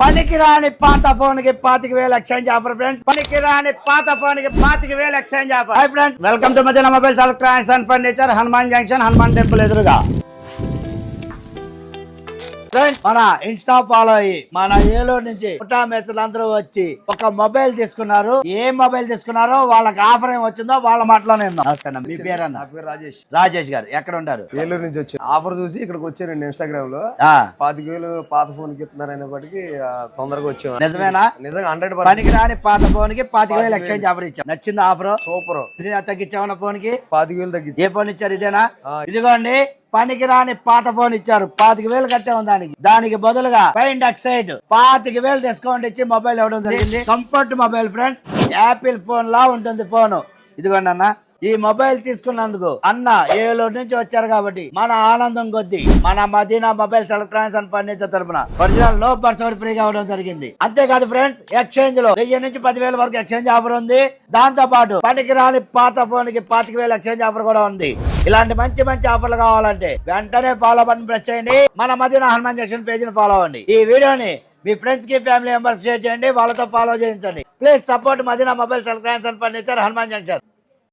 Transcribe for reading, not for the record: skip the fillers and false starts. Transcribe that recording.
పనికిరాని పాత ఫోన్ కి 25,000 ఎక్స్చేంజ్ ఆఫర్ ఫ్రెండ్స్. పనికిరాని పాత ఫోన్ కి 25,000 exchange offer. Hi friends, welcome to Madina mobiles electronics and furniture, Hanuman junction, Hanuman temple ఎదురుగా. ఫ్రెండ్స్, మన ఇన్స్టా ఫాలో అయ్యి మన ఏలూరు నుంచి పుట్టా మేస్తలు అందరూ వచ్చి ఒక మొబైల్ తీసుకున్నారు. ఏ మొబైల్ తీసుకున్నారో వాళ్ళకి ఆఫర్ ఏం వచ్చిందో వాళ్ళ మాటలోనే ఉందాం. మీ పేరు అన్న? రాజేష్. రాజేష్ గారు ఎక్కడ ఉంటారు? ఏలూరు నుంచి వచ్చి ఆఫర్ చూసి ఇక్కడికి వచ్చానండి. ఇన్స్టాగ్రామ్ లో 25,000 పాత ఫోన్ కి ఇస్తున్నారు అనేప్పటికీ తొందరగా వచ్చాము. నిజమేనా? నిజంగా 100%. పనికి రాని పాత ఫోన్ కి 25,000 ఎక్స్చేంజ్ ఆఫర్ ఇచ్చాం. నచ్చింది ఆఫర్? సూపర్. తగ్గించామన్న ఫోన్ కి 25,000 తగ్గించి. ఏ ఫోన్ ఇచ్చారు? ఇదేనా? ఇదిగోండి, పనికి రాని పాత ఫోన్ ఇచ్చారు. 25,000 కట్టాము దానికి బదులుగా ఫైండ్ ఎక్సైడ్ 25,000 డిస్కౌంట్ ఇచ్చి మొబైల్ ఇవ్వడం జరిగింది. Comfort mobile friends, Apple phone లా ఉంటుంది ఫోన్. ఇదిగోండి అన్న, ఈ మొబైల్ తీసుకున్నందుకు అన్న ఏలూరు నుంచి వచ్చారు కాబట్టి మన ఆనందం కొద్దీ మన Madina mobiles electronics and furniture తరపున ఒరిజినల్ నో పర్సెంట్ ఫ్రీగా ఇవ్వడం జరిగింది. అంతేకాదు ఫ్రెండ్స్, ఎక్స్చేంజ్ లో 1000 నుంచి 10,000 వరకు ఎక్స్చేంజ్ ఆఫర్ ఉంది. దాంతో పాటు పనికిరాని పాత ఫోన్ కి 25,000 ఎక్స్చేంజ్ ఆఫర్ కూడా ఉంది. ఇలాంటి మంచి మంచి ఆఫర్లు కావాలంటే వెంటనే ఫాలో బటన్ ప్రెస్ చేయండి. మన మదీనా హనుమాన్ జంక్షన్ పేజ్ ని ఫాలో అవ్వండి. ఈ వీడియోని మీ ఫ్రెండ్స్ కి, ఫ్యామిలీ మెంబర్స్ షేర్ చేయండి. వాళ్ళతో ఫాలో చేయించండి. Please support Madina mobiles electronics and furniture, Hanuman junction.